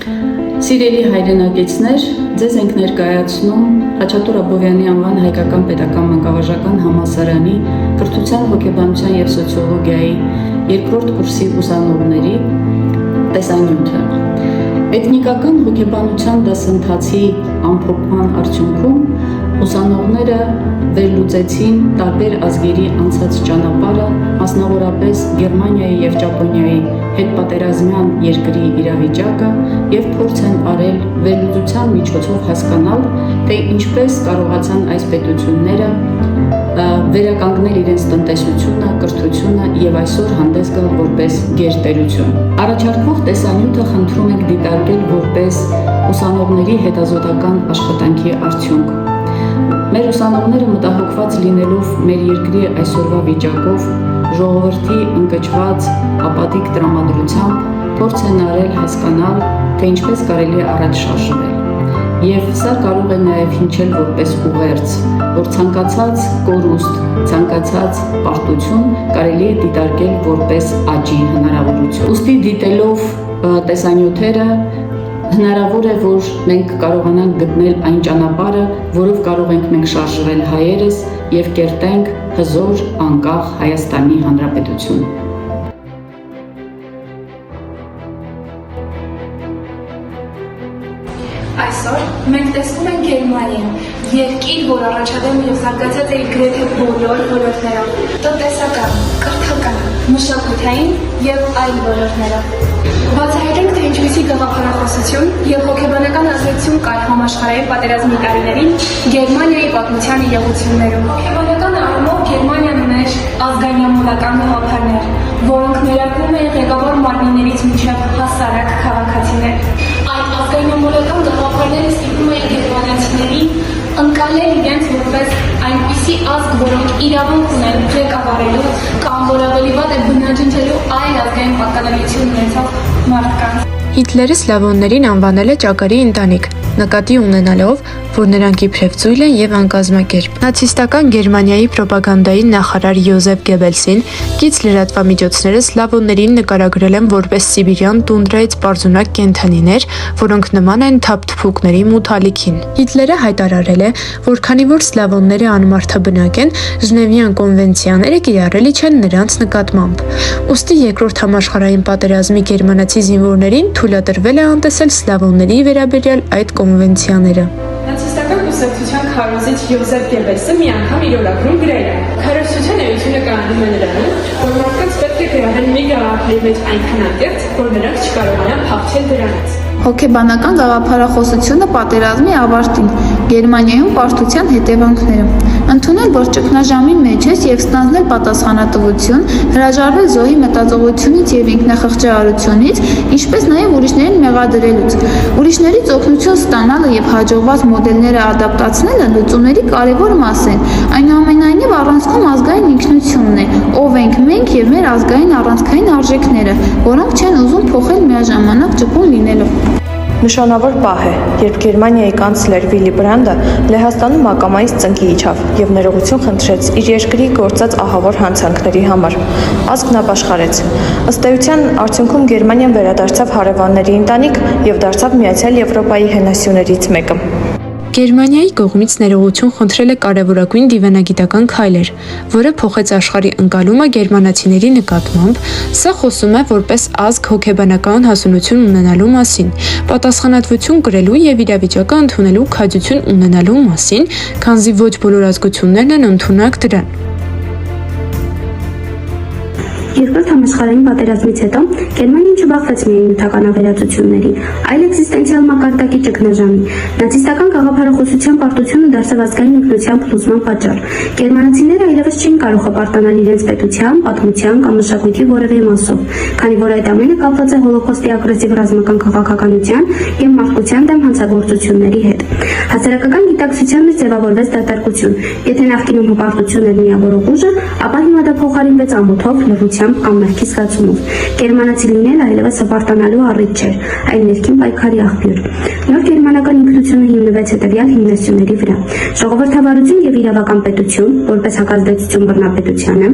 Սիրելի հայրենակիցներ, ձեզ ենք ներկայացնում Խաչատուր Աբովյանի անվան հայկական պետական մանկավարժական համալսարանի կրթության, հոգեբանության և սոցիոլոգիայի երկրորդ կուրսի ուսանողների տեսանյութը։ Էթնիկական հոգեբանության դասընթացի ամփոփման արդյունքում ուսանողները վերլուծեցին տարբեր ազգերի անցած ճանապարհը, մասնավորապես Գերմանիայի և Ճապոնիայի հետպատերազմյան երկրի իրավիճակը և փորձ են արել վերլուծության միջոցով հասկանալ, թե ինչպես կարողացան այս պետությունները վերականգնել իրենց տնտեսությունը, կրթությունը և այսօր հանդես գալ որպես գերտերություն։ Առաջարկվող տեսանյութը խնդրում ենք դիտարկել որպես ուսանողների հետազոտական աշխատանքի արդյունք։ Մեր ուսանողները մտահոգված լինելով մեր երկրի այսօրվա վիճակով, ժողովրդի ընկճված ապատիկ տրամադրությամբ փորձ են արել հասկանալ, թե ինչպես կարելի է առաջ շարժվել։ Եվ սա կարող է նաև հնչել որպես ուղերձ, որ ցանկացած կորուստ, ցանկացած պարտություն կարելի է դիտարկել որպես աճի հնարավորություն։ Ուստի դիտելով տեսանյութերը հնարավոր է, որ մենք կարողանանք գտնել այն ճանապարհը, որով կարող ենք մենք շարժվել հայերս և կերտենք հզոր, անկախ Հայաստանի Հանրապետություն։ Այսօր մենք տեսնում ենք Գերմանիա, երկիր, որ առաջադեմ և զարգացած է գրեթե բոլոր ոլորտներով՝ տնտեսական, կրթական, մշակութային և այլ ոլորտներով։ Բացահայտենք, թե ինչպիսի գաղափարախոսություն և հոգեբանական ազդեցություն կար համաշխարհային պատերազմի տարիներին Գերմանիայի պատմության իրողություններում։ Հոգեբանական առումով Գերմանիան ուներ ազգայնամոլական գաղափարներ, որոնք ներառվում էին ղեկավար մարմիններից մինչև հասարակ քաղաքացիներ։ Այդ ազգայնամոլական գաղափարները ստիպում էին գերմանացիներին ընկալել իրենց որպես այնպիսի ազգ, որոնք իրավունք ունեն ղեկավարելու կամ որ ավելի վատ է բնաջնջելու այլ ազգային պատկանելիություն ունեցող մարդկանց։ Հիտլերը սլավոններին անվանել է ճակարի ընտանիք, նկատի ունենալով, որ նրանք իբրև ծույլ են և անկազմակերպ։ Նացիստական Գերմանիայի պրոպագանդայի նախարար Յոզեֆ Գեբելսին կից լրատվամիջոցները սլավոններին նկարագրել են որպես սիբիրյան տունդրայից պարզունակ կենդանիներ, որոնք նման են թափթփուկների մութ ալիքին։ Հիտլերը հայտարարել է, որ քանի որ սլավոնները անմարդաբնակ են, Ժնևյան կոնվենցիաները կիրառելի չեն նրանց նկատմամբ։ Ուստի երկրորդ համաշխարհային պատերազմի գերմանացի զինվորներին թույլատրվել է անտեսել սլավոնների վերաբերյալ այդ կոնվենցիաները։ Նացիստական կուսակցության քարոզիչ Յոզեֆ Գեբելսը մի անգամ իր օրագրում գրել է. «Քարոզչության էությունը կանգնում է նրանում, որ մարդկանց պետք է գրավել մի գաղափարի մեջ այնքան անկեղծ, որ նրանք չկարողանան փախչել դրանից»։ Հոգեբանական գաղափարախոսությունը պատերազմի ավարտին, Գերմանիայում պարտության հետևանքները։ Ընդունել, որ ճգնաժամի մեջ ես և ստանձնել պատասխանատվություն, հրաժարվել զոհի մտածողությունից և ինքնախղճահարությունից, ինչպես նաև ուրիշներին մեղադրելուց։ Ուրիշներից օգնություն ստանալը և հաջողված մոդելները ադապտացնելը լուծումների կարևոր մաս են։ Այնուամենայնիվ առանցքում ազգային ինքնությունն է, ով ենք մենք և մեր ազգային առանցքային արժեքները, որոնք չեն ուզում փոխել միաժամանակ ճկուն լինելով։ Նշանավոր պահ է, երբ Գերմանիայի կանցլեր Վիլի Բրանդը Լեհաստանում ակամայից ծնկի իջավ և ներողություն խնդրեց իր երկրի գործած ահավոր հանցանքների համար։ Ազգն ապաշխարեց։ Ըստ էության, արդյունքում Գերմանիան վերադարձավ հարևանների ընտանիք և դարձավ Միացյալ Եվրոպայի հենասյուներից մեկը։ Գերմանիայի կողմից ներողություն խնդրել է կարևորագույն դիվանագիտական քայլեր, որը փոխեց աշխարհի ընկալումը գերմանացիների նկատմամբ, սա խոսում է որպես ազգ հոգեբանական հասունություն ունենալու մասին, պատասխանատվություն կրելու և իրավիճակը ընդունելու քաջություն ունենալու մասին, քանզի ոչ բոլոր ազգություններն են ընդունակ դրան։ Երկրորդ համաշխարհային պատերազմից հետո Գերմանիան չբախվեց միայն նյութական ավերածությունների, այլ էքզիստենցիալ մակարդակի ճգնաժամի։ Նացիստական գաղափարախոսության պարտությունը դարձավ ազգային ինքնության փլուզման պատճառ։ Գերմանացիները այլևս չէին կարող հպարտանալ իրենց պետության, պատմության կամ մշակույթի որևէ մասով, քանի որ այդ ամենը կապված է հոլոկոստի ագրեսիվ ռազմական քաղաքականության և մարդկության դեմ հանցագործությունների հետ։ Հասարակական գիտակցության մեջ ձևավորվեց դատարկություն։ Եթե նախկինում հպարտություն էր միավորող ուժը, ապա հիմա դա փոխարինվեց ամոթով, լռությամբ կրթությամբ կամ մեղքի զգացումով։ Գերմանացի լինելը այլևս հպարտանալու առիթ չէր, այլ ներքին պայքարի աղբյուր։ Նոր գերմանական ինքնությունը հիմնվեց հետևյալ հիմնասյուների վրա. ժողովրդավարություն եւ իրավական պետություն, որպես հակազդեցություն բռնապետությանը,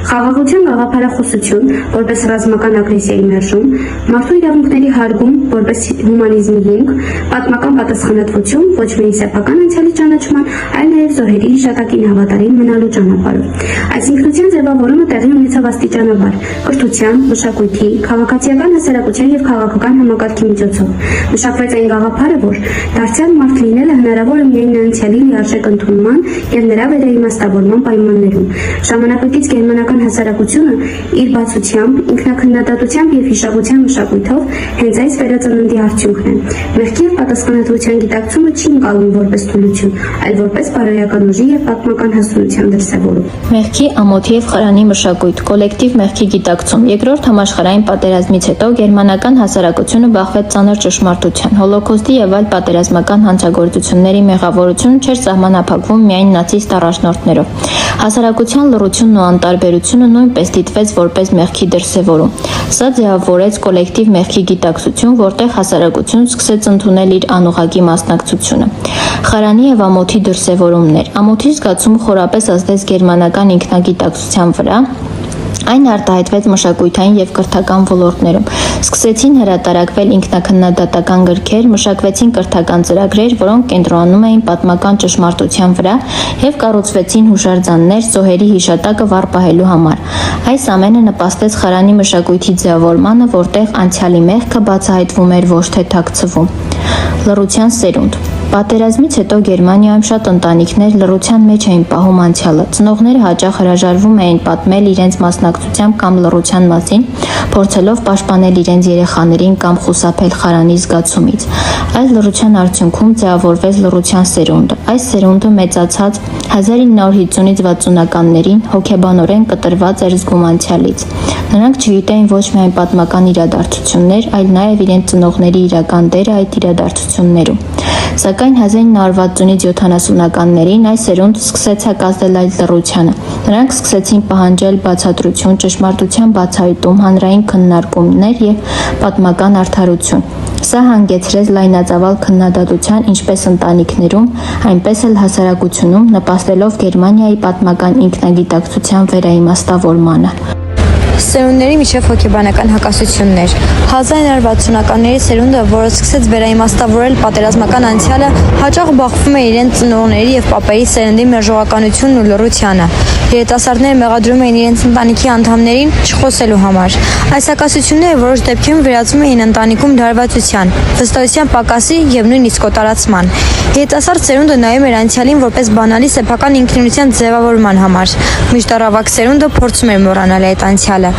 խաղաղության գաղափարախոսություն, որպես ռազմական ագրեսիայի մերժում, մարդու իրավունքների հարգում, որպես հումանիզմի հիմք, պատմական պատասխանատվություն, ոչ միայն սեփական անցյալի ճանաչման, այլ նաեւ զոհերի հիշատակին հավատարիմ մնալու ճանապարհով։ Այս ինքնության ձևավորումը տեղի ունեցավ աստիճանաբար՝ կրթության, մշակույթի, քաղաքացիական հասարակության եւ քաղաքական համակարգի միջոցով։ Մշակվեց այն գաղափարը, որ դարձյալ մարդ լինելը հնարավոր է միայն անցյալի լիարժեք ընդունման եւ նրա վերաիմաստավորման պայմաններում։ Ժամանակակից գերմանական հասարակությունը իր բացությամբ, ինքնաքննադատությամբ եւ հիշողության մշակույթով հենց այս վերածննդի արդյունքն է։ Մեղքի եւ պատասխանատվության գիտակցումը չի ընկալվում որպես թուլություն, այլ որպես բարոյական ուժի եւ պատմական հասունության դրսեւորում։ Մեղքի, ամոթի եւ խրանի մշակույթ, կոլեկտիվ մեղքի գիտակցում։ Երկրորդ համաշխարհային պատերազմից հետո գերմանական հասարակությունը բախվեց ծանր ճշմարտության։ Հոլոկոստի եւ այլ պատերազմական հանցագործությունների մեղավորությունը չէր սահմանափակվում միայն նացիստ առաջնորդներով։ Հասարակության լռությունն ու անտարբերությունը նույնպես դիտվեց որպես մեղքի դրսևորում։ Սա ձևավորեց կոլեկտիվ մեղքի գիտակցություն, որտեղ հասարակությունն սկսեց ընդունել իր անուղղակի մասնակցությունը։ Խարանի եւ ամոթի դրսևորումներ։ Ամոթի զգացումը խորապես ազդեց գերմանական ինքնագիտակցության վրա։ Այն արտահայտվեց մշակութային եւ կրթական ոլորտներում։ Սկսեցին հրատարակվել ինքնաքննադատական գրքեր, մշակվեցին կրթական ծրագրեր, որոնք կենտրոնանում էին պատմական ճշմարտության վրա եւ կառուցվեցին հուշարձաններ զոհերի հիշատակը վառ պահելու համար։ Այս ամենը նպաստեց խարանի մշակույթի ձևավորմանը, որտեղ անցյալի մեղքը բացահայտվում էր, ոչ թե թաքցվում։ Լռության սերունդ։ Պատերազմից հետո Գերմանիայում շատ ընտանիքներ լռության մեջ էին պահում անցյալը։ Ծնողները հաճախ հրաժարվում էին պատմել իրենց մասնակցությամբ կամ լռության մասին, փորձելով պաշտպանել իրենց երեխաներին կամ խուսափել խարանի զգացումից։ Այս լռության արդյունքում ձևավորվեց լռության սերունդը։ Այս սերունդը մեծացած 1950-ից 60-ականներին հոգեբանորեն կտրված էր զգում անցյալից։ Նրանք չգիտեին ոչ միայն պատմական իրադարձություններ, այլ նաև իրենց ծնողների իրական դերը այդ իրադարձություններում։ Սակայն 1960-ից 70-ականներին այս սերունդը սկսեց հակազդել այդ լռությանը։ Նրանք սկսեցին պահանջել բացատրություն, ճշմարտության բացահայտում, հանրային քննարկումներ եւ պատմական արդարություն։ Սա հանգեցրեց լայնածավալ քննադատության ինչպես ընտանիքներում, այնպես էլ հասարակությունում, նպաստելով Գերմանիայի պատմական ինքնագիտակցության վերաիմաստավորմանը։ Սերունդների միջև հոգեբանական հակասություններ։ 1960-ականների սերունդը, որը սկսեց վերաիմաստավորել պատերազմական անցյալը, հաճախ բախվում է իրենց ծնողների եւ պապերի սերնդի մերժողականությունն ու լռությանը։ Երիտասարդները մեղադրում էին իրենց ընտանիքի անդամներին չխոսելու համար։ Այս հակասությունները որոշ դեպքերում վերածվում էին ընտանիքում դարվածության, վստահության պակասի եւ նույնիսկ օտարացման։ Երիտասարդ սերունդը նայում էր անցյալին որպես բանալի սեփական ինքնության ձևավորման համար։ Միշտ առավակ սերունդը փորձում էր մոռանալ այդ անցյալը։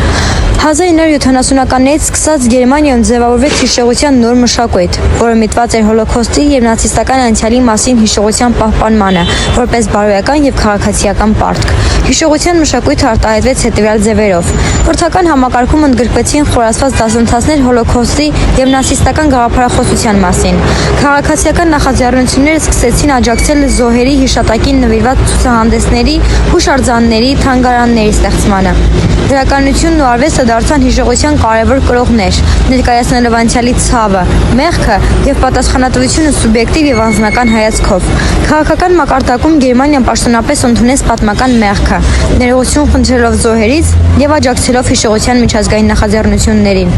1970-ականներից սկսած Գերմանիայում ձևավորվեց հիշողության նոր մշակույթ, որը միտված էր հոլոկոստի եւ նացիստական անցյալի մասին հիշողության պահպանմանը, որպես բարոյական եւ քաղաքացիական պարտք։ Հիշողության մշակույթը արտահայտվեց հետեւյալ ձևերով. կրթական համակարգում ընդգրկվեցին խորացված դասընթացներ հոլոկոստի եւ նացիստական գաղափարախոսության մասին։ Քաղաքացիական նախաձեռնությունները սկսեցին աջակցել զոհերի հիշատակին նվիրված ցուցահանդեսների, հուշարձանների, թանգարանների ստեղծմանը։ Գրականությունն ու արվեստը դարձան հիշողության կարևոր կրողներ, ներկայացնելով անցյալի ցավը, մեղքը եւ պատասխանատվությունը սուբյեկտիվ եւ անձնական հայացքով։ Քաղաքական մակարդակում Գերմանիան պաշտոնապես ընդունեց պատմական մեղքը, ներողություն խնդրելով զոհերից եւ աջակցելով հիշողության միջազգային նախաձեռնություններին։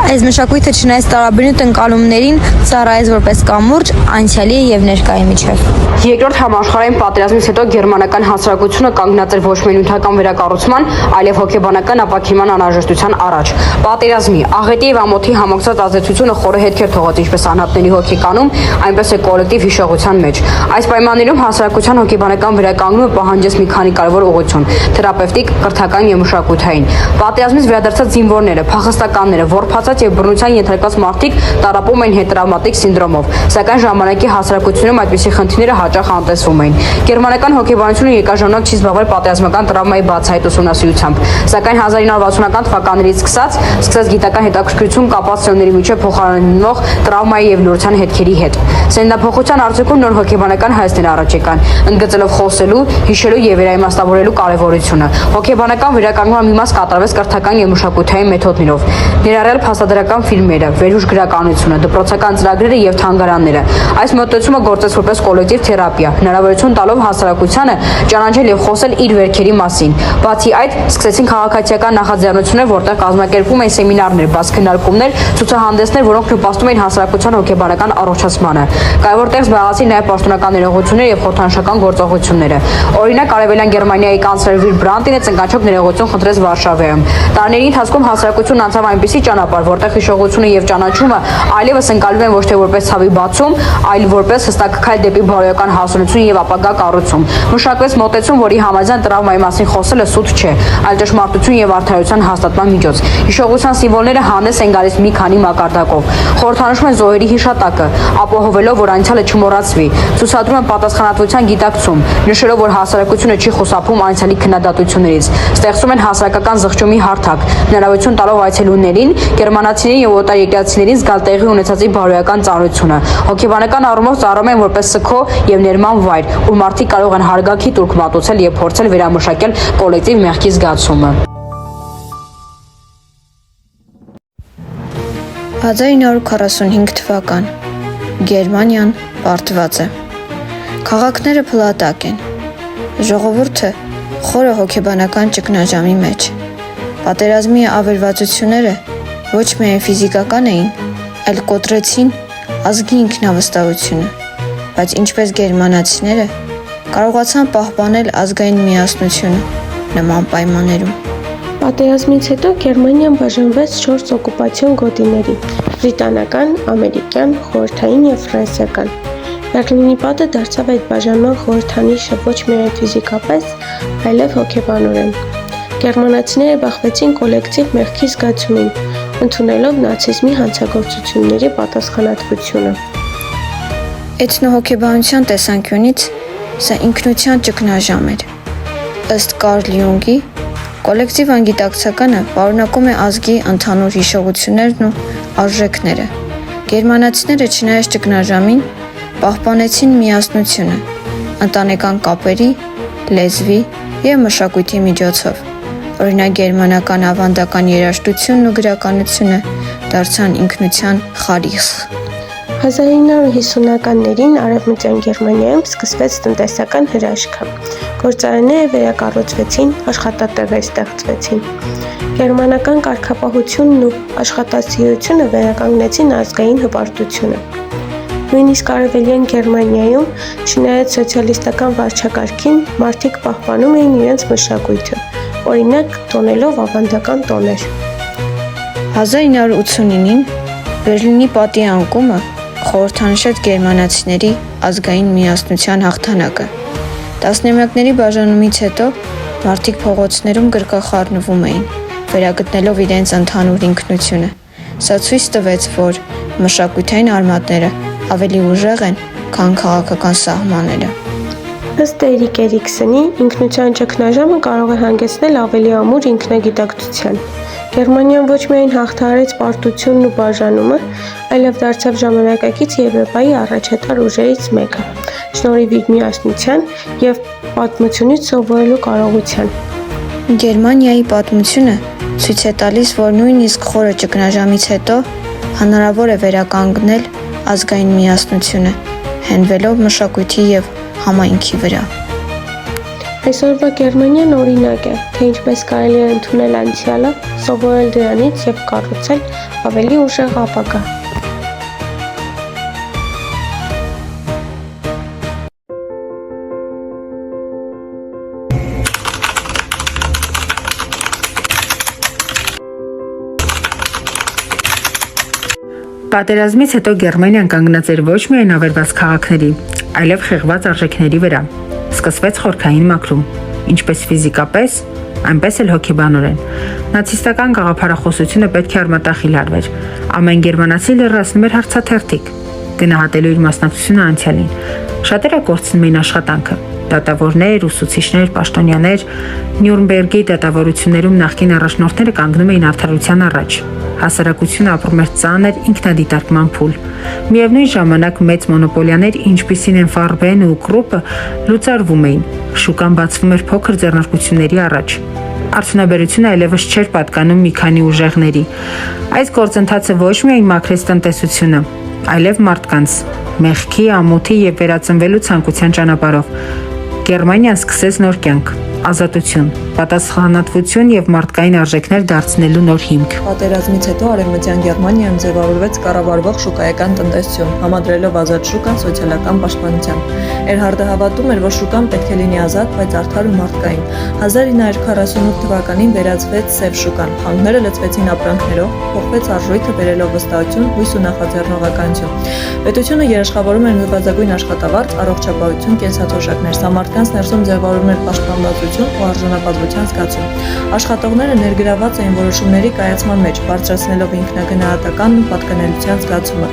Այս մշակույթը չնայած տարաբնույթ ընկալումներին ծառայեց որպես կամուրջ անցյալի եւ ներկայի միջև։ Երկրորդ համաշխարհային պատերազմից հետո գերմանական հասարակությունը կանգնած էր ոչ միայն նյութական վերակառուցման, այլև հոգեբանական ապակիման անհրաժեշտության առաջ։ Պատերազմի, աղետի եւ ամոթի համակցած ազդեցությունը խորը հետքեր թողեց ինչպես անհատների հոգեկանում, այնպես էլ կոլեկտիվ հիշողության մեջ։ Այս պայմաններում հասարակության հոգեբանական վերականգնումը պահանջեց մի քանի կարևոր ուղղություն՝ թերապևտիկ, կրթական եւ մշակութային։ Պատերազմից վերադարձած զինվորները, փախստականները, որբացած եւ բռնության ենթարկված մարդիկ տառապում էին հետտրավմատիկ սինդրոմով, սակայն ժամանակի հասարակությունում այդպիսի խնդիրները հաճախ անտեսվում էին։ Գերմանական հոգեբանությունը երկար ժամանակ չի զբաղվել պատերազմական տրավմայի բացահայտ ուսումնասիրությամբ, սակայն 1960-ական թվականին թվականներից սկսած գիտական հետաքրքրություն կապված սերունդների միջև փոխարինող տրավմայի եւ լուրացան հետքերի հետ։ Սերնդափոխության արդյունքում նոր հոգեբանական հայացքներ առաջ եկան, ընդգծելով խոսելու, հիշելու եւ վերաիմաստավորելու կարեւորությունը։ Հոգեբանական վերականգնման մի մաս կատարվեց կրթական եւ մշակութային մեթոդներով, ներառյալ փաստադրական ֆիլմերը, վերհուշ գրականությունը, դպրոցական ծրագրերը եւ թանգարանները։ Այս մոտեցումը գործեց որպես կոլեկտիվ թերապիա, հնարավորություն տալով հասարակությանը ճանաչել եւ խոսել իր վերքերի մասին։ Բացի այդ, սկսեցին քաղաքացիական նախաձեռնություններ, որտեղ կազմակերպվում էին սեմինարներ, բաց քննարկումներ, ցուցահանդեսներ, որոնք նպաստում էին հասարակության հոգեբանական առողջացմանը։ Կարևոր տեղ զբաղեցին նաև պաշտոնական ներողությունները եւ խորհրդանշական գործողությունները։ Օրինակ, Արևելյան Գերմանիայի կանցլեր Վիլ Բրանտինը ծնկաչոք ներողություն խնդրեց Վարշավայում։ Տարիների ընթացքում հասարակությունն անցավ այնպիսի ճանապարհ, որտեղ հիշողությունը եւ ճանաչումը այլևս ընկալվում են ոչ թե որպես ցավի բացում, այլ որպես հստակ քայլ դեպի բարոյական հասունություն եւ ապագա կառուցում։ Մշակվեց մոտեցում, որի համաձայն տրավմայի մասին խոսելը սուտ չէ, այլ ճշմարտություն եւ արդարության հաստատման միջոց։ Հիշողության սիմվոլները հանդես են գալիս մի քանի մակարդակով։ Խորհրդանշում են զոհերի հիշատակը, ապահովելով, որ անցյալը չմոռացվի։ Ցուցադրում են պատասխանատվության գիտակցում, նշելով, որ հասարակությունը չի խուսափում անցյալի քննադատություններից։ Ստեղծում են հասարակական զղջումի հարթակ, հնարավորություն տալով այցելուներին, գերմանացիներին եւ օտարերկրացիներին զգալ տեղի ունեցածի բարոյական ծանրությունը։ Հոգեբանական առումով ծառայում են որպես սգո եւ ներման վայր, ուր մարդիկ կարող են հարգանքի տուրք մատուցել եւ փորձել վերամշակել կոլեկտիվ մեղքի զգացումը։ 1945 թվական Գերմանիան պարտված է։ Քաղաքները փլատակ են։ Ժողովուրդը խորը հոգեբանական ճգնաժամի մեջ։ Պատերազմի ավերվածությունները ոչ միայն ֆիզիկական էին, այլ կոտրեցին ազգի ինքնավստահությունը, բայց ինչպես գերմանացիները կարողացան պահպանել ազգային միասնությունը նման պայմաններում։ Պատերազմից հետո Գերմանիան բաժանվեց 4 օկուպացիոն գոտիների՝ բրիտանական, ամերիկյան, խորհրդային եւ ֆրանսիական։ Բերլինի պատը դարձավ այդ բաժանման խորհրդանիշը ոչ միայն ֆիզիկապես, այլև հոգեբանորեն։ Գերմանացիները բախվեցին կոլեկտիվ մեղքի զգացումին, ընդունելով նացիզմի հանցագործությունների պատասխանատվությունը։ Էթնոհոգեբանության տեսանկյունից սա ինքնության ճգնաժամ էր։ Ըստ Կարլ Յունգի, կոլեկտիվ անգիտակցականը պարունակում է ազգի ընդհանուր հիշողություններն ու արժեքները։ Գերմանացիները չնայած ճգնաժամին պահպանեցին միասնությունը ընտանեկան կապերի, լեզվի եւ մշակույթի միջոցով։ Օրինակ գերմանական ավանդական երաժշտությունն ու գրականությունը դարձան ինքնության խարիխ։ 1950-ականներին Արևմտյան Գերմանիայում սկսվեց տնտեսական հրաշքը։ Գործարանները վերակառուցվեցին, աշխատատեղեր ստեղծվեցին։ Գերմանական կարգապահությունն ու աշխատասիրությունը վերականգնեցին ազգային հպարտությունը։ Նույնիսկ Արևելյան Գերմանիայում, չնայած սոցիալիստական վարչակարգին, մարդիկ պահպանում էին իրենց մշակույթը, օրինակ տոնելով ավանդական տոներ։ 1989-ին Բերլինի պատի անկումը խորհրդանշեց գերմանացիների ազգային միասնության հաղթանակը։ Տասնամյակների բաժանումից հետո մարդիկ փողոցներում գրկախառնվում էին, վերագտնելով իրենց ընդհանուր ինքնությունը։ Սա ցույց տվեց, որ մշակութային արմատները ավելի ուժեղ են, քան քաղաքական սահմանները։ Ըստ Էրիկ Էրիքսոնի, ինքնության ճգնաժամը կարող է հանգեցնել ավելի ամուր ինքնագիտակցության։ Գերմանիան ոչ միայն հաղթահարեց պարտությունն ու բաժանումը, այլև դարձավ ժամանակակից Եվրոպայի առաջատար ուժերից մեկը, շնորհիվ իր միասնության եւ պատմությունից սովորելու կարողության։ Գերմանիայի պատմությունը ցույց է տալիս, որ նույնիսկ խորը ճգնաժամից հետո հնարավոր է վերականգնել ազգային միասնությունը, հենվելով մշակույթի եւ համայնքի վրա։ Այսօրվա Գերմանիան օրինակ է, թե ինչպես կարելի է ընդունել անցյալը, սովորել դրանից եւ կառուցել ավելի ուժեղ ապագա։ Պատերազմից հետո Գերմանիան կանգնած էր ոչ միայն ավերված քաղաքների, այլև խեղված արժեքների վրա։ Սկսվեց խորքային մաքրում, ինչպես ֆիզիկապես, այնպես էլ հոգեբանորեն։ Նացիստական գաղափարախոսությունը պետք է արմատախիլ արվեր։ Ամեն գերմանացի լրացնում էր հարցաթերթիկ, գնահատելու իր մասնակցությունը անցյալին։ Շատերը կորցնում էին աշխատանքը, Դատավորներ, ուսուցիչներ, պաշտոնյաներ Նյուրնբերգի դատավորություններում նախկին առաջնորդները կանգնում էին արդարության առաջ։ Հասարակությունը ապրում էր ծանր ինքնադիտարկման փուլ։ Միևնույն ժամանակ մեծ մոնոպոլիաներ, ինչպիսին են Ֆարբեն ու Կրուպը, լուծարվում էին։ Շուկան բացվում էր փոքր ձեռնարկությունների առաջ։ Արդյունաբերությունը այլևս չէր պատկանում մի քանի ուժեղների։ Այս գործընթացը ոչ միայն մաքրեց տնտեսությունը, այլև մարդկանց մեղքի, ամոթի եւ վերածնվելու ցանկության ճանապարհով։ Գերմանիան սկսեց նոր կյանք, ազատություն, պատասխանատվություն եւ մարդկային արժեքներ դարձնելու նոր հիմք։ Պատերազմից հետո Արևմտյան Գերմանիայում ձևավորվեց կառավարվող շուկայական տնտեսություն, համադրելով ազատ շուկան սոցիալական պաշտպանության։ Էրհարդը հավատում էր, որ շուկան պետք է լինի ազատ, բայց արդար ու մարդկային։ 1948 թվականին վերածվեց սև շուկան, խանութները լցվեցին ապրանքներով, փոխվեց արժույթը բերելով վստահություն, հույս ու նախաձեռնողականություն։ Պետությունը երաշխավորում էր նվազագույն աշխատավարձ, առողջապահություն, կենսաթոշակներ, սա մարդկանց ներսում ձևավորում էր պաշտպանվածություն ու արժանապատվության զգացում։ Աշխատողները ներգրաված էին որոշումների կայացման մեջ, բարձրացնելով ինքնագնահատականն ու պատկանելիության զգացումը։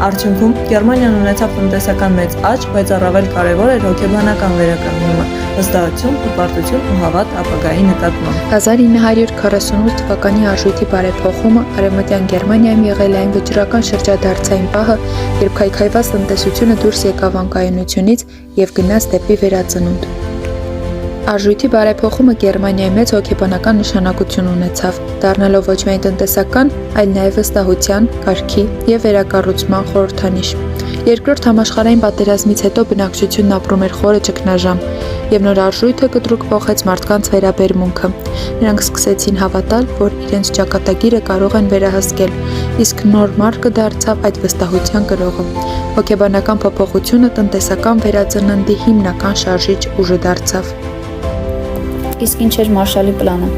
Արդյունքում Գերմանիան ունեցավ տնտեսական մեծ աճ, բայց առավել կարևոր էր հոգեբանական վերականգնումը, վստահություն, հպարտություն ու հավատ ապագայի նկատմամբ։ 1948 թվականի արժույթի բարեփոխումը Արևմտյան Գերմանիայում եղել է այն վճռական շրջադարձային պահը, երբ քայքայված տնտեսությունը դուրս եկավ անկայունությունից եւ գնաց դեպի վերածնունդ։ Արժույթի բարեփոխումը Գերմանիայի մեծ հոգեբանական նշանակություն ունեցավ, դառնալով ոչ միայն տնտեսական, այլ նաև վստահության, կարգի եւ վերակառուցման խորհրդանիշ։ Երկրորդ համաշխարհային պատերազմից հետո բնակչությունն ապրում էր խորը ճգնաժամ, եւ նոր արժույթը կտրուկ փոխեց մարդկանց վերաբերմունքը։ Նրանք սկսեցին հավատալ, որ իրենց ճակատագիրը կարող են վերահսկել, իսկ նոր մարկը դարձավ այդ վստահության կրողը։ Հոգեբանական փոփոխությունը տնտեսական վերածննդի հիմնական շարժիչ ուժը դարձավ։ Իսկ ինչ էր Մարշալի պլանը։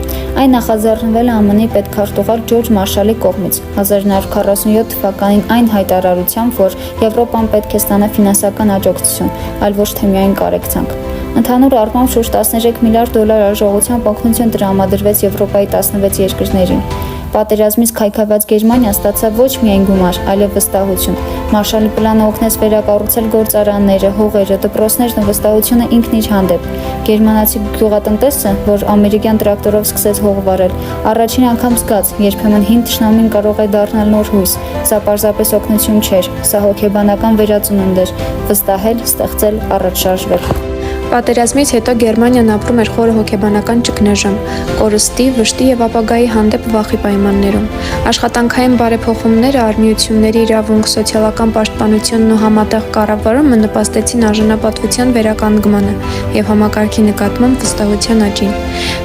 Այն նախաձեռնվել է ԱՄՆ-ի պետքարտուղար Ջորջ Մարշալի կողմից 1947 թվականին այն հայտարարությամբ, որ Եվրոպան պետք է ստանա ֆինանսական աջակցություն, այլ ոչ թե միայն կարեկցանք։ Ընդհանուր առմամբ շուրջ 13 միլիարդ դոլար արժողությամբ օգնություն տրամադրվեց Եվրոպայի 16 երկրներին։ Պատերազմից քայքայված Գերմանիան ստացավ ոչ միայն գումար, այլև վստահություն։ Մարշալի պլանը օգնեց վերակառուցել գործարանները, հողերը, դպրոցներն ու վստահությունը ինքն իր հանդեպ։ Գերմանացի գյուղատնտեսը, որ ամերիկյան տրակտորով սկսեց հող վարել, առաջին անգամ զգաց, երբեմն հին թշնամին կարող է դառնալ նոր հույս։ Սա պարզապես օգնություն չէր, սա հոգեբանական վերածնունդ էր՝ վստահել, ստեղծել, առաջ շարժվել։ Պատերազմից հետո Գերմանիան ապրում էր խորը հոգեբանական ճգնաժամ, կորստի, վշտի եւ ապագայի հանդեպ վախի պայմաններում։ Աշխատանքային բարեփոխումները, արմիությունների իրավունք, սոցիալական պաշտպանությունն ու համատեղ կառավարումը նպաստեցին արժանապատվության վերականգնմանը եւ համակարգի նկատմամբ վստահության աճին։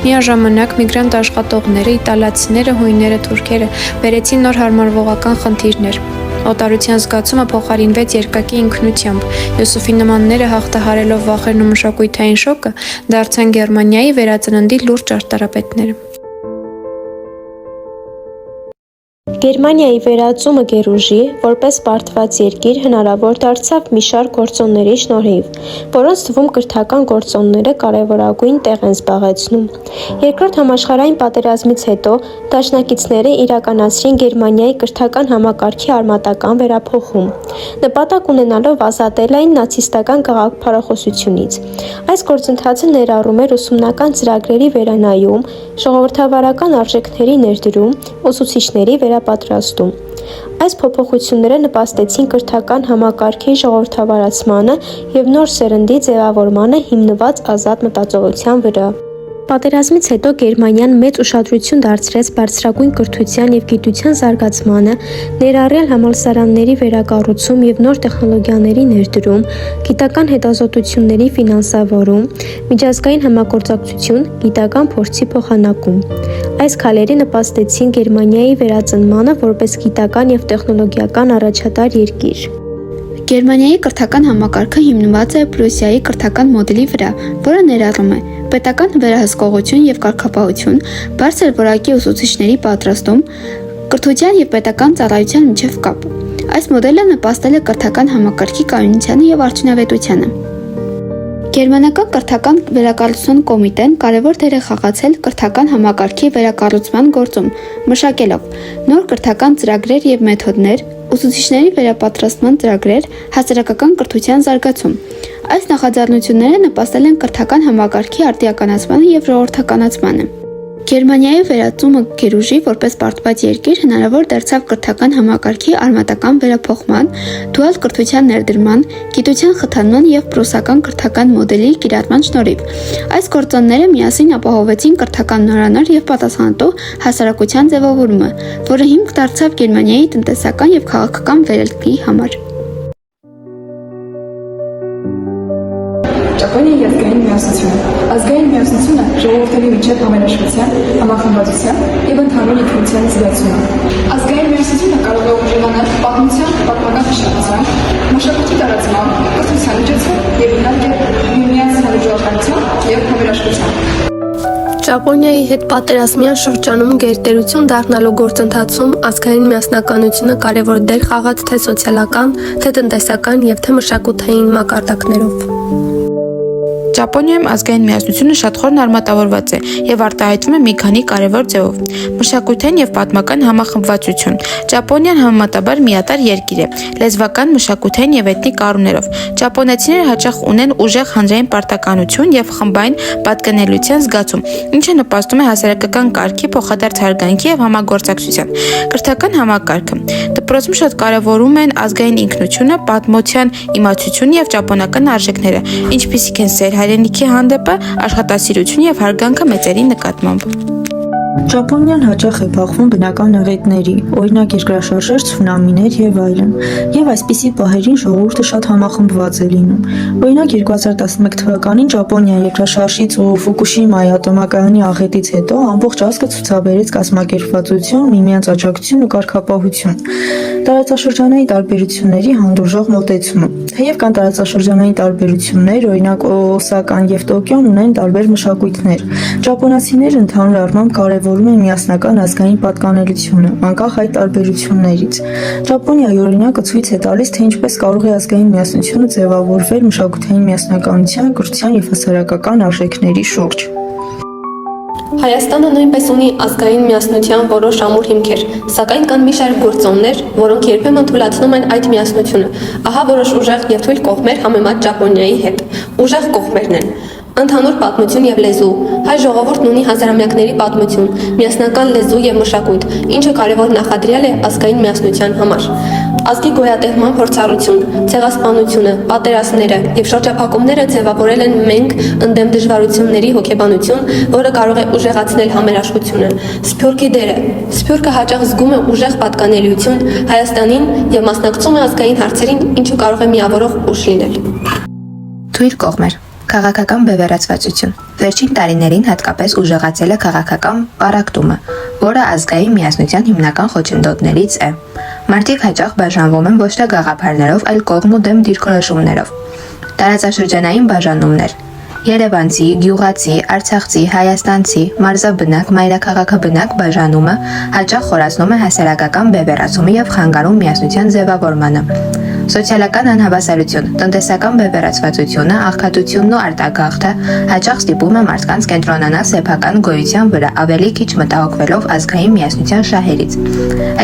Միաժամանակ միգրանտ աշխատողները, իտալացիները, հույները, թուրքերը բերեցին նոր հարմարվողական խնդիրներ։ Օտարության զգացումը փոխարինվեց երկակի ինքնությամբ։ Յոսուֆի նմանները հաղթահարելով վախերն ու մշակութային շոկը դարձան Գերմանիայի վերածննդի լուրջ արտարապետները։ Գերմանիայի վերածումը գերուժի, որպես պարտված երկիր հնարավոր դարձավ մի շարք գործոնների շնորհիվ, որոնց թվում կրթական գործոնները կարևորագույն տեղ են զբաղեցնում։ Երկրորդ համաշխարհային պատերազմից հետո դաշնակիցները իրականացրին Գերմանիայի կրթական համակարգի արմատական վերափոխում, նպատակ ունենալով ազատել այն նացիստական գաղափարախոսությունից։ Այս գործընթացը ներառում էր ուսումնական ծրագրերի վերանայում, ժողովրդավարական արժեքների ներդրում, ուսուցիչների վերապատրաստում։ Այս փոփոխությունները նպաստեցին կրթական համակարգի ժողովրդավարացմանը և նոր սերնդի ձևավորմանը հիմնված ազատ մտածողության վրա։ Պատերազմից հետո Գերմանիան մեծ ուշադրություն դարձրեց բարձրագույն կրթության և գիտության զարգացմանը, ներառյալ համալսարանների վերակառուցում և նոր տեխնոլոգիաների ներդրում, գիտական հետազոտությունների ֆինանսավորում, միջազգային համագործակցություն, գիտական փորձի փոխանակում։ Այս քայլերը նպաստեցին Գերմանիայի վերածնմանը որպես գիտական և տեխնոլոգիական առաջատար երկիր։ Գերմանիայի կրթական համակարգը հիմնված է Պրուսիայի կրթական մոդելի վրա, որը ներառում է պետական վերահսկողություն և կարգապահություն, բարձր որակի ուսուցիչների պատրաստում, կրթության և պետական ծառայության միջև կապ։ Այս մոդելը նպաստել է կրթական համակարգի կայունությանը և արդյունավետությանը։ Գերմանական կրթական վերակառուցման կոմիտեն կարևոր դեր է խաղացել կրթական համակարգի վերակառուցման գործում, մշակելով նոր կրթական ծրագրեր և մեթոդներ, ուսուցիչների վերապատրաստման ծրագրեր, հասարակական կրթության զարգացում։ Այս նախաձեռնությունները նպաստել են կրթական համակարգի արդիականացմանը եւ ժողովրդականացմանը։ Գերմանիայի վերածումը գերուժի որպես պարտված երկիր հնարավոր դարձավ կրթական համակարգի արմատական վերափոխման, դուալ կրթության ներդրման, գիտության խթանման եւ պրուսական կրթական մոդելի կիրառման շնորհիվ։ Այս գործոնները միասին ապահովեցին կրթական նորանոր եւ պատասխանատու հասարակության ձևավորումը, որը հիմք դարձավ Գերմանիայի տնտեսական եւ քաղաքական վերելքի համար։ Ճապոնիայի ազգային միասնությունը։ Ազգային միասնությունը ժողովրդների միջև համերաշխության, համախմբվածության եւ ընդհանուր ինքնության զգացում է։ Ազգային միասնությունը կարող է ուժեղանալ պատմության, պատմական հիշատակության, մշակույթի տարածման, կրթության միջոցով եւ իհարկե միմյանց համաճարակության եւ համերաշխության։ Ճապոնիայի հետ պատերազմյան շրջանում գերտերություն դառնալու գործընթացում ազգային միասնականությունը կարևոր դեր խաղաց թե սոցիալական, թե տնտեսական եւ թե մշակութային մակարդակներով։ Ճապոնիայում ազգային միասնությունը շատ խորն արմատավորված է եւ արտահայտվում է մի քանի կարևոր ձևով. մշակութային եւ պատմական համախմբվածություն։ Ճապոնիան համեմատաբար միատարր երկիր է, լեզվական, մշակութային եւ էթնիկ առումներով։ Ճապոնացիները հաճախ ունեն ուժեղ հանրային պարտականություն եւ խմբային պատկանելիության զգացում, ինչը նպաստում է հասարակական կարգի փոխադարձ հարգանքի եւ համագործակցության։ Կրթական համակարգը։ Դպրոցում շատ կարևորում են ազգային ինքնությունը, պատմության իմացությունը եւ ճապոնական արժեքները, ինչպիսիք են սեր հայրենիքի հանդեպը, աշխատասիրություն եւ հարգանքը մեծերի նկատմամբ։ Ճապոնիան հաճախ է բախվում բնական աղետների, օրինակ երկրաշարժեր, ցունամիներ եւ այլն, եւ այսպիսի պահերին ժողովուրդը շատ համախմբված է լինում։ Օրինակ 2011 թվականին Ճապոնիայի երկրաշարժից ու Ֆուկուշիմայի ատոմակայանի աղետից հետո ամբողջ ազգը ցուցաբերեց կազմակերպվածություն, միմյանց աջակցություն ու կարգապահություն։ Տարածաշրջանային տարբերությունների հանդուրժող մոտեցումը։ Թեև կան տարածաշրջանային տարբերություններ, օրինակ Օսական եւ Տոկիոն ունեն տարբեր մշակույթներ։ Ճապոնացիները ընդհանուր առմամբ կարևորում են միասնական ազգային պատկանելությունը, անկախ այդ տարբերություններից։ Ճապոնիայի օրինակը ցույց է տալիս, թե ինչպես կարող է ազգային միասնությունը ձևավորվել մշակութային միասնականության, կրթության եւ հասարակական արժեքների շուրջ։ Հայաստանը նույնպես ունի ազգային միասնության որոշ ամուր հիմքեր, սակայն կան մի շարք գործոններ, որոնք երբեմն թույլատնում են այդ միասնությունը։ Ահա որոշ ուժեղ եւ թույլ կողմեր համեմատ Ճապոնիայի հետ։ Ուժեղ կողմերն են. ընդհանուր պատմություն եւ լեզու։ Հայ ժողովուրդն ունի հազարամյակների պատմություն, միասնական լեզու եւ մշակույթ, ինչը կարևոր նախադրյալ է ազգային միասնության համար։ Ազգի գոյատևման փորձառություն, ցեղասպանությունը, պատերազմները եւ շրջափակումները ձևավորել են մենք ընդդեմ դժվարությունների հոգեբանություն, որը կարող է ուժեղացնել համերաշխությունը։ Սփյուռքի դերը։ Սփյուռքը հաճախ զգում է ուժեղ պատկանելիություն Հայաստանին եւ մասնակցում է ազգային հարցերին, ինչը կարող է միավորող ուժ լինել։ Թույլ կողմեր։ Քաղաքական բևեռացվածություն։ Վերջին տարիներին հատկապես ուժեղացել է քաղաքական պարակտումը, որը ազգային միասնության հիմնական խոչընդոտներից է։ Մարդիկ հաճախ բաժանվում են ոչ թե գաղափարներով, այլ կողմ ու դեմ դիրքորոշումներով։ Տարածաշրջանային բաժանումներ։ Երևանցի, գյուղացի, արցախցի, հայաստանցի, մարզաբնակ, մայրաքաղաքաբնակ բաժանումը հաճախ խորացնում է հասարակական բևեռացումը եւ խանգարում միասնության ձևավորմանը։ Սոցիալական անհավասարություն, տնտեսական բևեռացվածությունը, աղքատությունն ու արտագաղթը հաճախ ստիպում է մարդկանց կենտրոնանալ սեփական գոյության վրա, ավելի քիչ մտահոգվելով ազգային միասնության շահերից։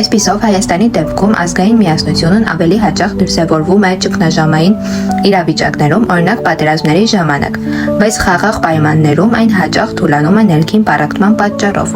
Այսպիսով Հայաստանի դեպքում ազգային միասնությունն ավելի հաճախ դրսևորվում է ճգնաժամային իրավիճակներում, օրինակ պատերազմների ժամանակ, բայց խաղաղ պայմաններում այն հաճախ թուլանում է ներքին պարակտման պատճառով։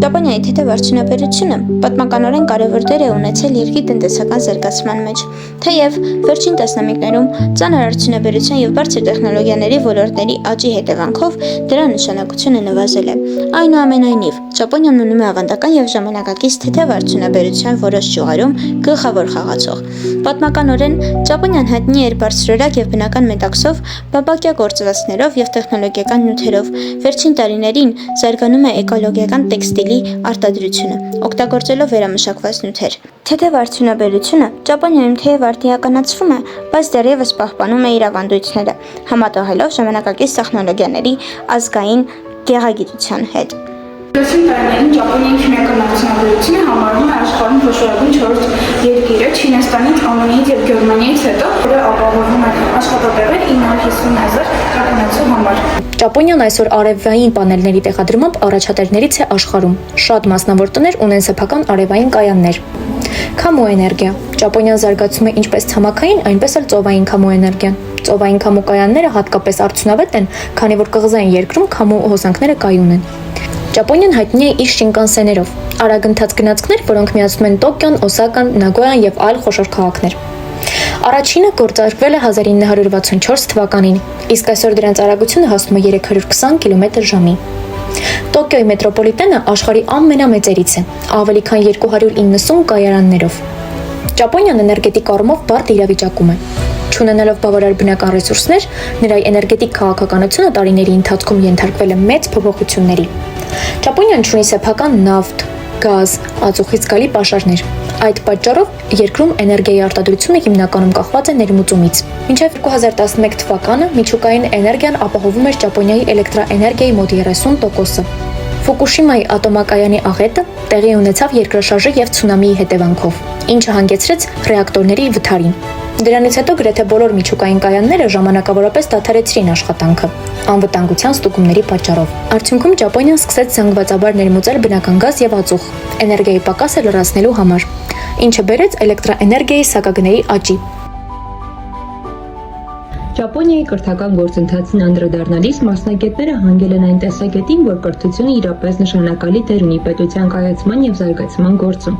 Ճապոնիայի թեթև արդյունաբերությունը պատմականորեն կարևոր դեր է ունեցել երկրի տնտեսական զարգացման մեջ, թեև վերջին տասնամյակներում ծանր արդյունաբերության եւ բարձր տեխնոլոգիաների ոլորտների աճի հետևանքով դրա նշանակությունը նվազել է։ Այնուամենայնիվ, Ճապոնիան մնում է ավանդական եւ ժամանակակից թեթև արդյունաբերության որոշ ճյուղերում գլխավոր խաղացող։ Պատմականորեն Ճապոնիան հայտնի էր բարձրորակ եւ բնական մետաքսով, բաբակյա գործվածքներով եւ տեխնոլոգիական նյութերով։ Վերջին տարիներին զարգանում է էկոլոգիական տեքստիլի արտադրությունը, օգտագործելով վերամշակված նյութեր։ Թեթև արդյունաբերությունը Ճապոնիայում թեև արդիականացվում է, բայց դեռևս պահպանում է իր ավանդույթները, համատեղելով ժամանակակից տեխնոլոգիաների ազգային գեղագիտության հետ։ Վերջին տարիներին Ճապոնիայի քիմիական արդյունաբերությունը համարվում է աշխարհում խոշորագույն 4-րդ երկիրը Չինաստանից, ԱՄՆ-ից եւ Գերմանիայից հետո, որը ապահովում է աշխատատեղեր 950,000 ճապոնացու համար։ Ճապոնիան այսօր արևային պանելների տեղադրմամբ առաջադերներից է աշխարհում։ Շատ մասնավոր տներ ունեն սեփական արևային կայաններ։ Քամու էներգիա։ Ճապոնիան զարգացում է ինչպես ցամաքային, այնպես էլ ծովային քամու էներգիան։ Ծովային քամու կայանները հատկապես արդյունավետ են, քանի որ կղզային երկրում քամու հոսանքները կայուն են։ Ճապոնիան հայտնի է իր շինկանսեներով, արագընթաց գնացքներ, որոնք միացնում են Տոկիոն, Օսական, Նագոյան եւ այլ խոշոր քաղաքներ։ Առաջինը գործարկվել է 1964 թվականին, իսկ այսօր դրանց արագությունը հասնում է 320 կմ/ժ։ Տոկիոյի մետրոպոլիտենը աշխարհի ամենամեծերից է, ավելի քան 290 կայարաններով։ Ճապոնիան էներգետիկ առումով բարդ իրավիճակում է։ Չունենալով բավարար բնական ռեսուրսներ, նրա էներգետիկ քաղաքականությունը տարիների ընթացքում ենթարկվել է մեծ փոփոխությունների։ Ճապոնիան ունի սեփական նավթ, գազ, ածուխից գալի պաշարներ։ Այդ պատճառով երկրում էներգիայի արտադրությունը հիմնականում կախված է ներմուծումից։ Մինչև 2011 թվականը միջուկային էներգիան ապահովում էր Ճապոնիայի էլեկտրաէներգիայի մոտ 30%-ը։ Ֆուկուշիմայի ատոմակայանի աղետը տեղի ունեցավ երկրաշարժի եւ ցունամիի հետևանքով, ինչը հանգեցրեց ռեակտորների վթարին։ Դրանից հետո գրեթե բոլոր միջուկային կայանները ժամանակավորապես դադարեցրին աշխատանքը անվտանգության ստուգումների պատճառով։ Արդյունքում Ճապոնիան սկսեց զանգվածաբար ներմուծել բնական գազ եւ ածուխ էներգիայի պակասը լրացնելու համար, ինչը բերեց էլեկտրաէներգիայի սակագների աճի։ Ճապոնիայի կրթական գործընթացին անդրադառնալիս մասնագետները հանգել են այն տեսակետին, որ կրթությունը իրապես նշանակալի դեր ունի պետության կայացման եւ զարգացման գործում։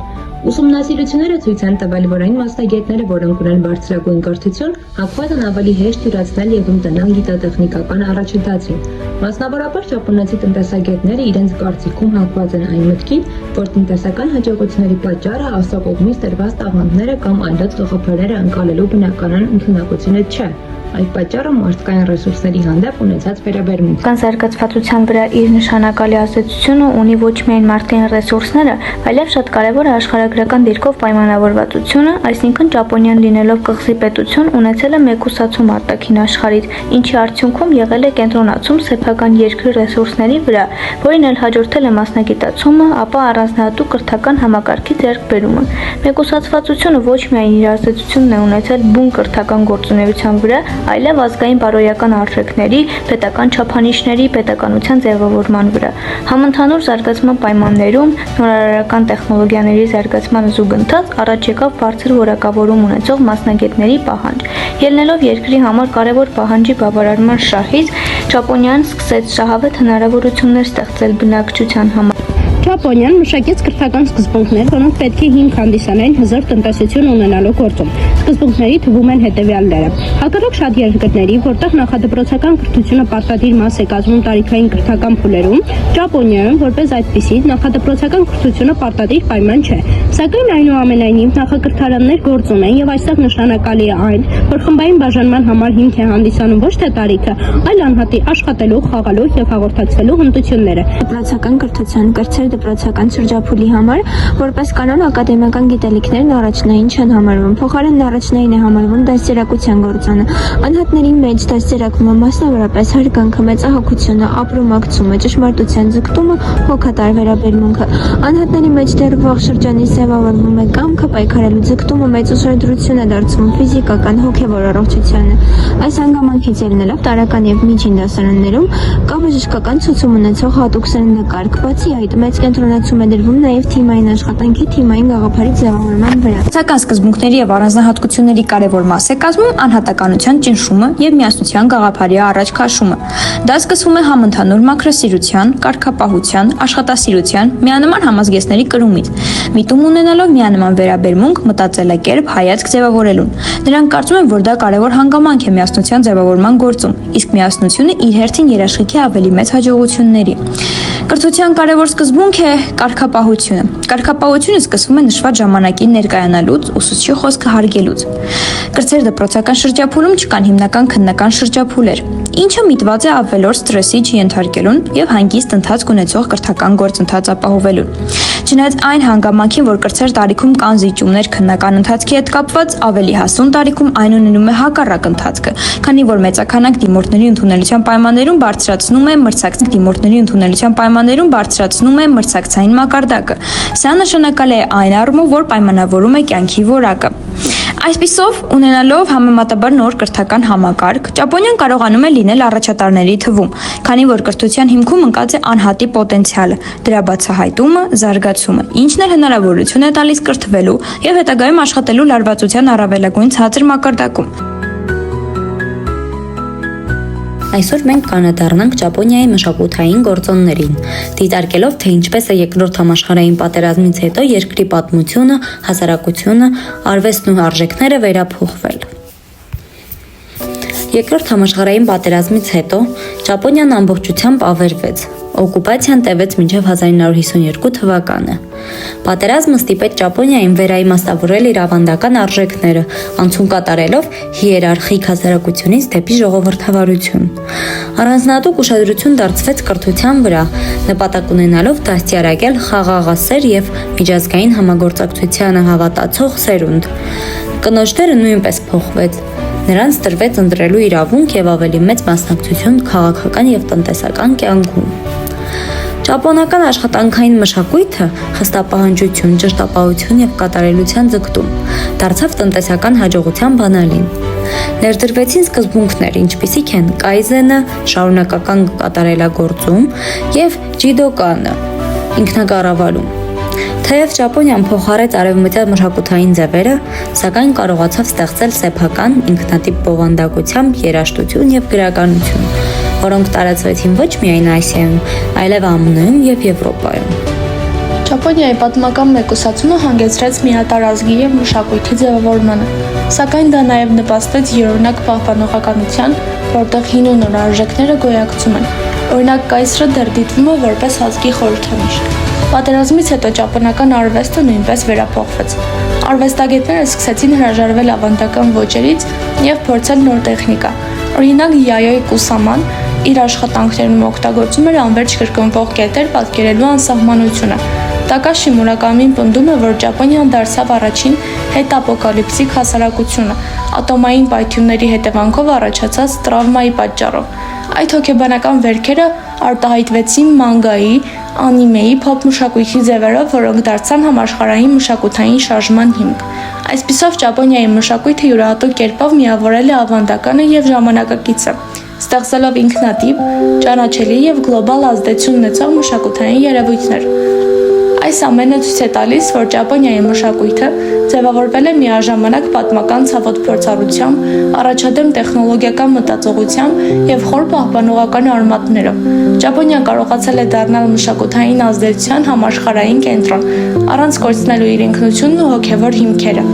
Ուսումնասիրությունները ցույց են տվել, որ այն մասնագետները, որոնք ունեն բարձրագույն կրթություն, հակված են ավելի հեշտ յուրացնել եւ ընդունալ գիտատեխնիկական առաջընթացին։ Մասնավորապես ճապոնացի տնտեսագետները իրենց կարծիքում հակված են այն մտքին, որ տնտեսական հաջողությունների պատճառը աստծո կողմից տրված տաղանդները կամ այլոց գաղափարները ընկալելու բնականon ընդունակությունը չէ։ Այդ պատճառը մարդկային ռեսուրսների հանդեպ ունեցած վերաբերմունք։ Կան զարգացվածության վրա իր նշանակալի ազդեցությունը ունի ոչ միայն մարդկային ռեսուրսները, այլև շատ կարևոր է աշխարհագրական դիրքով պայմանավորվածությունը, այսինքն Ճապոնիան լինելով կղզի պետություն ունեցել է մեկուսացում արտաքին աշխարհից, ինչի արդյունքում եղել է կենտրոնացում սեփական երկրի ռեսուրսների վրա, որին էլ հաջորդել է մասնագիտացումը, ապա առանձնահատուկ կրթական համակարգի ձեռքբերումը։ Մեկուսացվածությունը ոչ միայն իր ազդեցությունն է ունեցել բուն կրթական գործունեության վրա, այլև ազգային բարոյական արժեքների, պետական չափանիշների, պետականության ձևավորման վրա։ Համընդհանուր զարգացման պայմաններում նորարարական տեխնոլոգիաների զարգացմանը զուգընթաց առաջ եկավ բարձր որակավորում ունեցող մասնագետների պահանջ։ Ելնելով երկրի համար կարևոր պահանջի բավարարման շահից, Ճապոնիան սկսեց շահավետ հնարավորություններ ստեղծել բնակչության համար։ Ճապոնիան մշակեց կրթական սկզբունքներ, որոնք պետք է հիմք հանդիսանային հզոր տնտեսություն ունենալու գործում։ Սկզբունքների թվում են հետևյալները. հակառակ շատ երկրների, որտեղ նախադպրոցական կրթությունը պարտադիր մաս է կազմում տարիքային կրթական փուլերում, Ճապոնիայում, որպես այդպիսի, նախադպրոցական կրթությունը պարտադիր պայման չէ։ Սակայն այնուամենայնիվ նախակրթարաններ գործում են եւ այստեղ նշանակալի է այն, որ խմբային բաժանման համար հիմք է հանդիսանում ոչ թե տարիքը, այլ անհատի աշխատելու, խաղալու եւ հաղորդակցվելու հմտությունները։ Դպրոցական կրթության կրտսեր դպրոցական շրջափուլի համար, որպես կանոն ակադեմիական գիտելիքներն առաջնային չեն համարվում, փոխարենն առաջնային է համարվում դաստիարակության գործոնը։ Անհատների մեջ դաստիարակումը մասնավորապես հարգանքը, մեծահոգությունը, ապրումակցումը, ճշմարտության ձգտումը, հոգատար վերաբերմունքը։ Անհատների մեջ դեռ վաղ շրջանից ձևավորվում է կամքը, պայքարելու ձգտումը, մեծ ուշադրություն է դարձվում ֆիզիկական, հոգևոր առողջությանը։ Այս հանգամանքից ելնելով տարրական եւ միջին դասարաններում կա բժշկական ցուցում ունեցող հատուկ սերնդակարգ, բացի այդ մեծ կենտրոնացում է դրվում նաև թիմային աշխատանքի, թիմային գաղափարի ձևավորման վրա։ Սական սկզբունքների եւ առանձնահատկությունների կարևոր մաս է կազմում անհատականության ճնշումը եւ միասնության գաղափարի առաջ քաշումը։ Դա սկսվում է համընդհանուր մաքրասիրության, կարգապահության, աշխատասիրության, միանման համազգեստների կրումից։ Միտում ունենալով միանման վերաբերմունք, մտածելակերպ, հայացք ձևավորելուն։ Նրանք կարծում են, որ դա կարևոր հանգամանք է միասնության ձևավորման գործում, իսկ միասնությունը իր հերթին երաշխիք է ավելի մեծ հաջողությունների։ Կրթության կարևոր սկզբունք է կարգապահությունը։ Կարգապահությունը սկսվում է նշված ժամանակին ներկայանալուց, ուսուցչի խոսքը հարգելուց։ Կրտսեր դպրոցական շրջափուլում չկան հիմնական քննական շրջափուլեր, ինչը միտված է ավելորդ ստրեսի չենթարկելուն եւ հանգիստ ընթացք ունեցող կրթական գործընթաց ապահովելուն։ Չնայած այն հանգամանքին, որ կրտսեր տարիքում կան զիջումներ քննական ընթացքի հետ կապված, ավելի հասուն տարիքում այն ունենում է հակառակ ընթացքը, քանի որ մեծականակ դիմորդների ընդունելության պայմաններում բարձրացնում է մրցակցային մակարդակը։ Սա նշանակալի է այն առումով, որ պայմանավորում է կյանքի որակը։ Այսպիսով, ունենալով համեմատաբար նոր կրթական համակարգ, Ճապոնիան կարողանում է լինել առաջատարների թվում, քանի որ կրթության հիմքում ընկած է անհատի պոտենցիալը, դրա բացահայտումը, զարգացումը, ինչն էլ հնարավորություն է տալիս կրթվելու եւ հետագայում աշխատելու լարվածության առավելագույն ցածր մակարդակում։ Այսօր մենք կանադառնանք Ճապոնիայի մշակութային գործոններին, դիտարկելով, թե ինչպես է երկրորդ համաշխարհային պատերազմից հետո երկրի պատմությունը, հասարակությունը, արվեստն ու արժեքները վերափոխվել։ Երկրորդ համաշխարհային պատերազմից հետո Ճապոնիան ամբողջությամբ ավերվեց։ Օկուպացիան տևեց մինչև 1952 թվականը։ Պատերազմը ստիպեց Ճապոնիային վերաիմաստավորել իր ավանդական արժեքները, անցում կատարելով հիերարխիկ հասարակությունից դեպի ժողովրդավարություն։ Առանձնահատուկ ուշադրություն դարձվեց կրթության վրա, նպատակ ունենալով դաստիարակել խաղաղասեր եւ միջազգային համագործակցությանը հավատացող սերունդ։ Կնոջները նույնպես փոխվեց։ Նրանց տրվեց ընտրելու իրավունք եւ ավելի մեծ մասնակցություն քաղաքական եւ տնտեսական կյանքում։ Ճապոնական աշխատանքային մշակույթը խստապահանջություն, ճշտապահություն եւ կատարելության ձգտում դարձավ տնտեսական հաջողության բանալին։ Ներդրվեցին սկզբունքներ, ինչպիսիք են կայզենը, շարունակական կատարելագործում եւ ջիդոկանը, ինքնակառավարում։ Թեև Ճապոնիան փոխարեց արևմտյան մշակութային ձևերը, սակայն կարողացավ ստեղծել սեփական ինքնատիպ բովանդակությամբ երաժշտություն եւ գրականություն, որոնք տարածվեցին ոչ միայն Ասիայում, այլև ԱՄՆ-ում եւ Եվրոպայում։ Ճապոնիայի պատմական մեկուսացումը հանգեցրեց միատարր ազգի եւ մշակույթի ձևավորմանը, սակայն դա նաեւ նպաստեց յուրօրինակ պահպանողականության, որտեղ հին ու նոր արժեքները գոյակցում են։ Օրինակ կայսրը դեռ դիտվում է որպես ազգի խորհրդանիշ։ Պատերազմից հետո ճապոնական արվեստը նույնպես վերափոխվեց։ Արվեստագետները սկսեցին հրաժարվել ավանդական ոճերից եւ փորձել նոր տեխնիկա։ Օրինակ Յայոյ Կուսաման իր աշխատանքներում օգտագործում էր անվերջ կրկնվող կետեր պատկերելու անսահմանությունը։ Տակաշի Մուրակամին պնդում է, որ Ճապոնիան դարձավ առաջին հետապոկալիպտիկ հասարակությունը, ատոմային պայթյունների հետևանքով առաջացած տրավմայի պատճառով։ Այդ հոգեբանական վերքերը արտահայտվեցին մանգայի, անիմեի, փոփ մշակույթի ձևերով, որոնք դարձան համաշխարհային մշակութային շարժման հիմք։ Այսպիսով Ճապոնիայի մշակույթը յուրահատուկ կերպով միավորել է ավանդականը եւ ժամանակակիցը, ստեղծելով ինքնատիպ, ճանաչելի եւ գլոբալ ազդեցություն ունեցող մշակութային երևույթներ։ Այս ամենը ցույց է տալիս, որ Ճապոնիայի մշակույթը ձևավորվել է միաժամանակ պատմական ցավոտ փորձառությամբ, առաջադեմ տեխնոլոգիական մտածողությամբ եւ խոր պահպանողական արմատներով։ Ճապոնիան կարողացել է դառնալ մշակութային ազդեցության համաշխարհային կենտրոն, առանց կորցնելու իր ինքնությունն ու հոգեվոր հիմքերը։